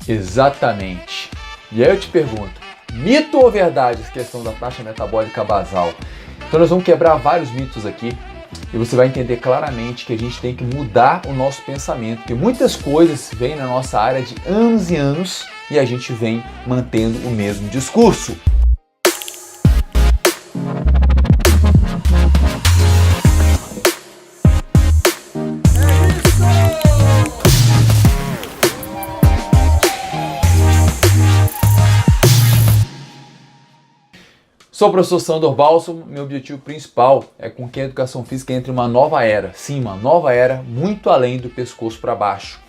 Exatamente. E aí eu te pergunto, mito ou verdade essa questão da taxa metabólica basal? Então nós vamos quebrar vários mitos aqui e você vai entender claramente que a gente tem que mudar o nosso pensamento, porque muitas coisas vêm na nossa área de anos e anos e a gente vem mantendo o mesmo discurso. Sou o professor Sandor Balsam, meu objetivo principal é com que a educação física entre em uma nova era. Sim, uma nova era muito além do pescoço para baixo.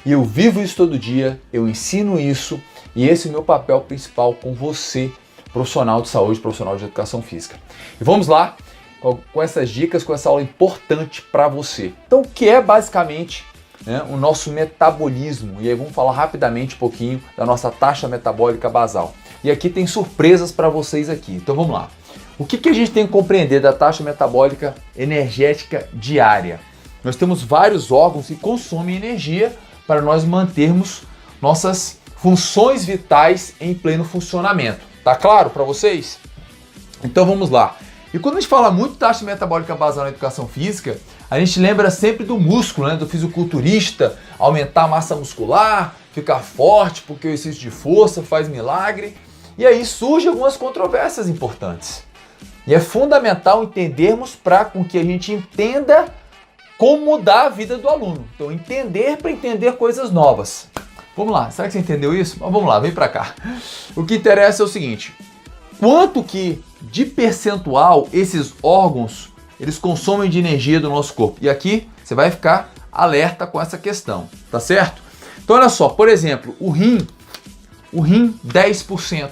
E eu vivo isso todo dia, eu ensino isso e esse é o meu papel principal com você, profissional de saúde, profissional de educação física. E vamos lá com essas dicas, com essa aula importante para você. Então, o que é basicamente o nosso metabolismo? E aí vamos falar rapidamente um pouquinho da nossa taxa metabólica basal. E aqui tem surpresas para vocês aqui. Então vamos lá. O que a gente tem que compreender da taxa metabólica energética diária? Nós temos vários órgãos que consomem energia para nós mantermos nossas funções vitais em pleno funcionamento. Tá claro para vocês? Então vamos lá. E quando a gente fala muito de taxa metabólica basal na educação física, a gente lembra sempre do músculo, né? Do fisiculturista, aumentar a massa muscular, ficar forte porque o exercício de força faz milagre. E aí surgem algumas controvérsias importantes. E é fundamental entendermos para com que a gente entenda como mudar a vida do aluno. Então entender para entender coisas novas. Vamos lá, será que você entendeu isso? Mas vamos lá, vem para cá. O que interessa é o seguinte, quanto que de percentual esses órgãos eles consomem de energia do nosso corpo? E aqui você vai ficar alerta com essa questão, tá certo? Então olha só, por exemplo, o rim 10%.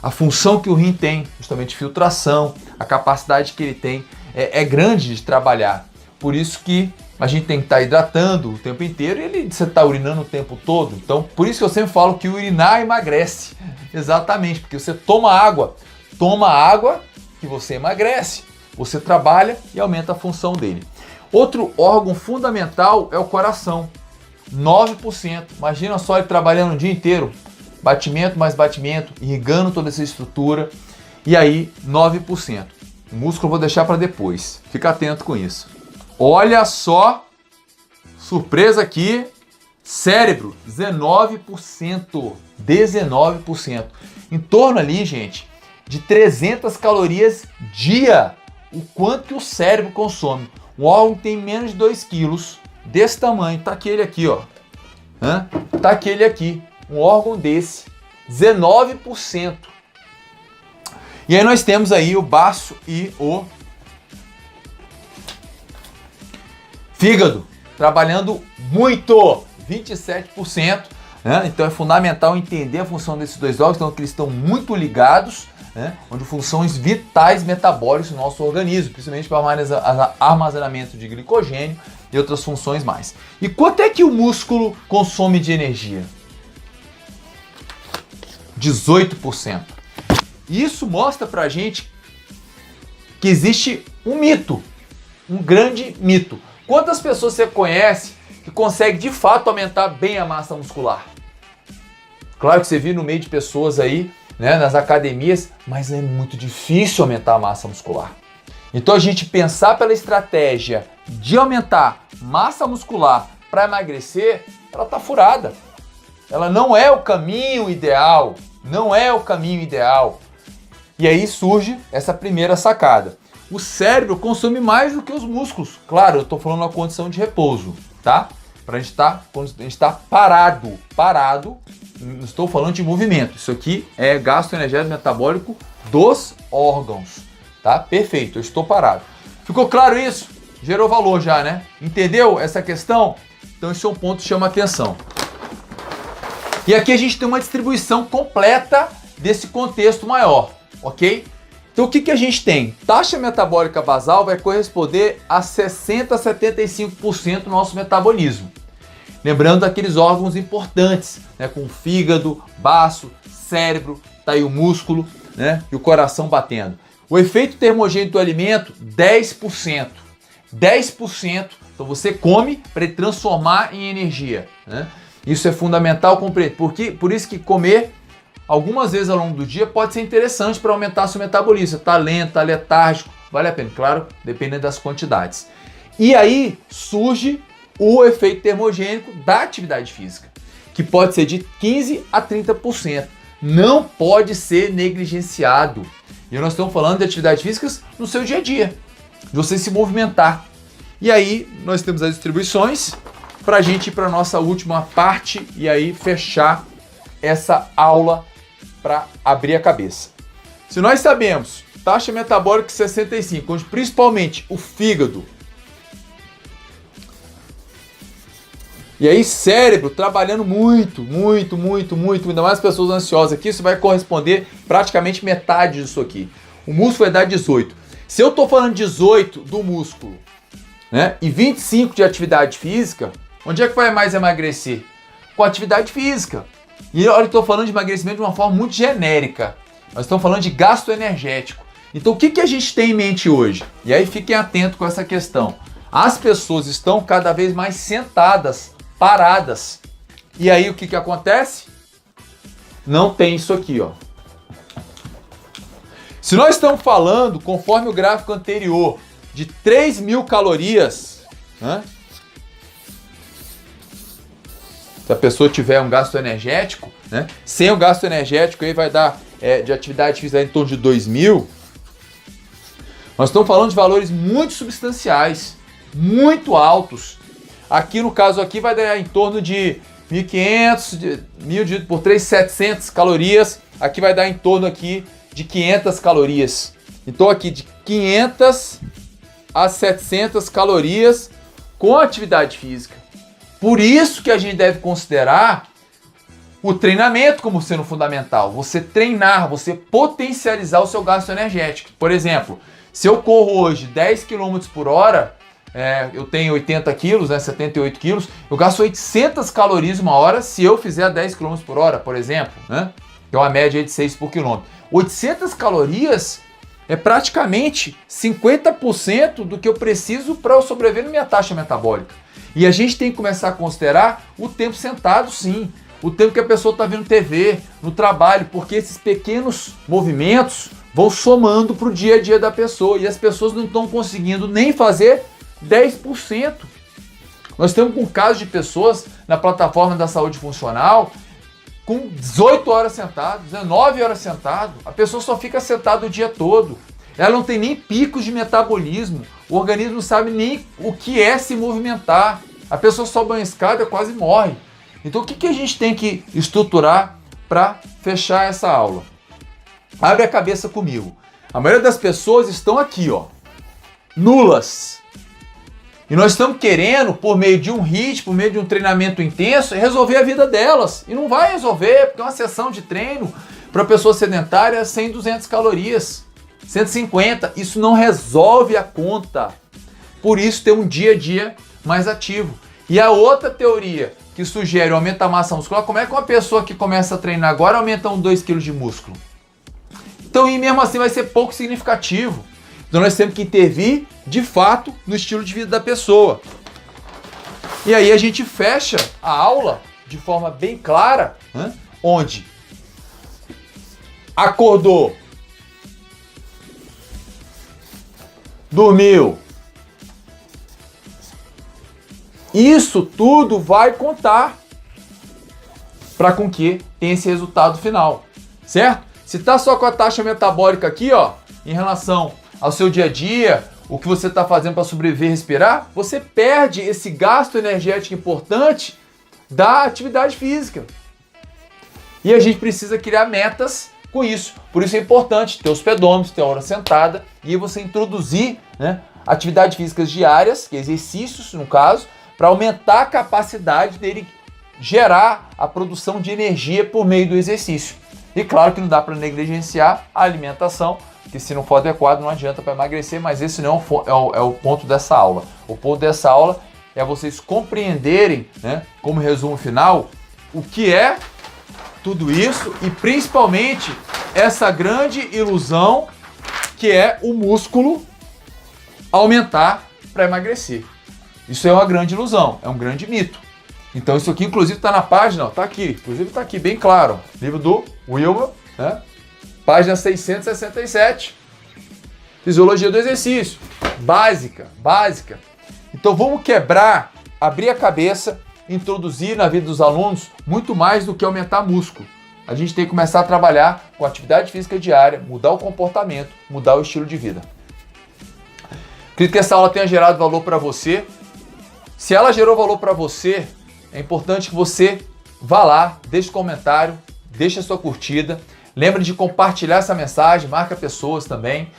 A função que o rim tem, justamente filtração, a capacidade que ele tem é grande de trabalhar. Por isso que a gente tem que estar hidratando o tempo inteiro e você está urinando o tempo todo. Então, por isso que eu sempre falo que urinar emagrece. Exatamente, porque você toma água que você emagrece. Você trabalha e aumenta a função dele. Outro órgão fundamental é o coração. 9%. Imagina só ele trabalhando o dia inteiro. Batimento mais batimento, irrigando toda essa estrutura. E aí, 9%. O músculo eu vou deixar para depois. Fica atento com isso. Olha só, surpresa aqui, cérebro, 19%. 19%. Em torno ali, gente, de 300 calorias dia. O quanto que o cérebro consome. Um órgão tem menos de 2 quilos, desse tamanho. Tá aquele aqui, ó. Tá aquele aqui. Um órgão desse, 19%. E aí nós temos aí o baço e o fígado, trabalhando muito, 27%. Então é fundamental entender a função desses dois órgãos, então que eles estão muito ligados, onde funções vitais metabólicas do nosso organismo, principalmente para armazenamento de glicogênio e outras funções mais. E quanto é que o músculo consome de energia? 18%. Isso mostra pra gente que existe um mito, um grande mito. Quantas pessoas você conhece que consegue de fato aumentar bem a massa muscular? Claro que você viu no meio de pessoas aí, nas academias, mas é muito difícil aumentar a massa muscular. Então a gente pensar pela estratégia de aumentar massa muscular para emagrecer, ela tá furada. Ela não é o caminho ideal. Não é o caminho ideal. E aí surge essa primeira sacada. O cérebro consome mais do que os músculos. Claro, eu estou falando uma condição de repouso, tá? Quando a gente está parado, não estou falando de movimento. Isso aqui é gasto energético metabólico dos órgãos, tá? Perfeito, eu estou parado. Ficou claro isso? Gerou valor já, né? Entendeu essa questão? Então esse é um ponto que chama atenção. E aqui a gente tem uma distribuição completa desse contexto maior, ok? Então o que a gente tem? Taxa metabólica basal vai corresponder a 60 a 75% do nosso metabolismo. Lembrando daqueles órgãos importantes, com fígado, baço, cérebro, tá aí o músculo, e o coração batendo. O efeito termogênico do alimento, 10%. 10%, então você come para ele transformar em energia, Isso é fundamental compreender. Por isso que comer algumas vezes ao longo do dia pode ser interessante para aumentar seu metabolismo. Está lento, está letárgico, vale a pena. Claro, dependendo das quantidades. E aí surge o efeito termogênico da atividade física, que pode ser de 15% a 30%. Não pode ser negligenciado. E nós estamos falando de atividades físicas no seu dia a dia, de você se movimentar. E aí nós temos as distribuições para a gente ir para a nossa última parte e aí fechar essa aula para abrir a cabeça. Se nós sabemos taxa metabólica 65, onde principalmente o fígado e aí cérebro trabalhando muito, ainda mais pessoas ansiosas aqui, isso vai corresponder praticamente metade disso aqui. O músculo vai dar 18. Se eu estou falando 18 do músculo, né, e 25 de atividade física, onde é que vai mais emagrecer? Com atividade física. E olha, eu estou falando de emagrecimento de uma forma muito genérica. Nós estamos falando de gasto energético. Então o que a gente tem em mente hoje? E aí fiquem atentos com essa questão. As pessoas estão cada vez mais sentadas, paradas. E aí o que acontece? Não tem isso aqui, ó. Se nós estamos falando, conforme o gráfico anterior, de 3.000 calorias, né? Se a pessoa tiver um gasto energético, né? Sem o gasto energético aí vai dar de atividade física em torno de 2.000. Nós estamos falando de valores muito substanciais, muito altos. Aqui no caso aqui vai dar em torno de 1.500, 1.000 dividido por 3, 700 calorias. Aqui vai dar em torno aqui de 500 calorias. Então aqui de 500 a 700 calorias com atividade física. Por isso que a gente deve considerar o treinamento como sendo fundamental. Você treinar, você potencializar o seu gasto energético. Por exemplo, se eu corro hoje 10 km por hora, eu tenho 80 quilos, 78 quilos, eu gasto 800 calorias uma hora se eu fizer 10 km por hora, por exemplo, né? Que é uma média de 6 por quilômetro. 800 calorias é praticamente 50% do que eu preciso para eu sobreviver na minha taxa metabólica. E a gente tem que começar a considerar o tempo sentado, sim. O tempo que a pessoa está vendo TV, no trabalho, porque esses pequenos movimentos vão somando para o dia a dia da pessoa. E as pessoas não estão conseguindo nem fazer 10%. Nós temos um caso de pessoas na plataforma da saúde funcional com 18 horas sentado, 19 horas sentado. A pessoa só fica sentada o dia todo. Ela não tem nem picos de metabolismo. O organismo não sabe nem o que é se movimentar. A pessoa sobe uma escada e quase morre. Então o que a gente tem que estruturar para fechar essa aula? Abre a cabeça comigo. A maioria das pessoas estão aqui, ó, nulas. E nós estamos querendo, por meio de um HIIT, por meio de um treinamento intenso, resolver a vida delas. E não vai resolver, porque uma sessão de treino para pessoa sedentária é 100, 200 calorias. 150, isso não resolve a conta. Por isso ter um dia a dia mais ativo. E a outra teoria que sugere o aumento da massa muscular, como é que uma pessoa que começa a treinar agora aumenta 2 kg de músculo? Então, e mesmo assim vai ser pouco significativo. Então nós temos que intervir, de fato, no estilo de vida da pessoa. E aí a gente fecha a aula de forma bem clara, né? Onde acordou, dormiu. Isso tudo vai contar para com que tenha esse resultado final, certo? Se tá só com a taxa metabólica aqui, ó, em relação ao seu dia a dia, o que você está fazendo para sobreviver e respirar, você perde esse gasto energético importante da atividade física. E a gente precisa criar metas com isso. Por isso é importante ter os pedômetros, ter a hora sentada e você introduzir, né, atividades físicas diárias, exercícios no caso, para aumentar a capacidade dele gerar a produção de energia por meio do exercício. E claro que não dá para negligenciar a alimentação, que se não for adequado não adianta para emagrecer, mas esse não é o ponto dessa aula. O ponto dessa aula é vocês compreenderem, né, como resumo final, o que é tudo isso e principalmente essa grande ilusão que é o músculo aumentar para emagrecer. Isso é uma grande ilusão, é um grande mito. Então isso aqui inclusive está na página, está aqui, inclusive está aqui bem claro, livro do Wilmer, né? Página 667, Fisiologia do Exercício, básica. Então vamos quebrar, abrir a cabeça, introduzir na vida dos alunos muito mais do que aumentar músculo. A gente tem que começar a trabalhar com atividade física diária, mudar o comportamento, mudar o estilo de vida. Acredito que essa aula tenha gerado valor para você. Se ela gerou valor para você, é importante que você vá lá, deixe um comentário, deixe a sua curtida. Lembra de compartilhar essa mensagem, marca pessoas também.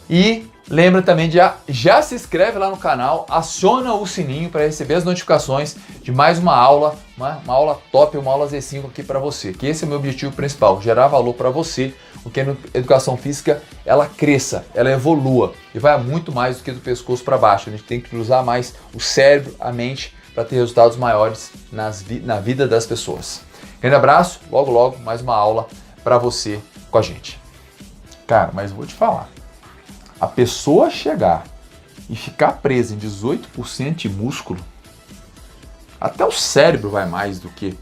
E lembra também de já se inscreve lá no canal, aciona o sininho para receber as notificações de mais uma aula, uma aula top, uma aula Z5 aqui para você. Que esse é o meu objetivo principal, gerar valor para você, porque a educação física ela cresça, ela evolua e vai muito mais do que do pescoço para baixo. A gente tem que usar mais o cérebro, a mente, para ter resultados maiores na vida das pessoas. Grande abraço, logo mais uma aula para você com a gente. Cara, mas vou te falar. A pessoa chegar e ficar presa em 18% de músculo, até o cérebro vai mais do que...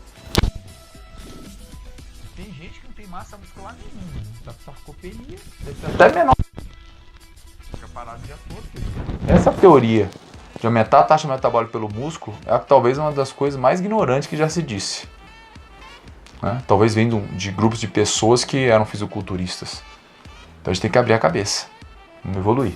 Tem gente que não tem massa muscular nenhuma, né? Da sarcopenia, deve ser até menor. Fica parado o dia todo. Essa teoria de aumentar a taxa metabólica pelo músculo é talvez uma das coisas mais ignorantes que já se disse. Né? Talvez vindo de grupos de pessoas que eram fisiculturistas. Então a gente tem que abrir a cabeça. Vamos evoluir.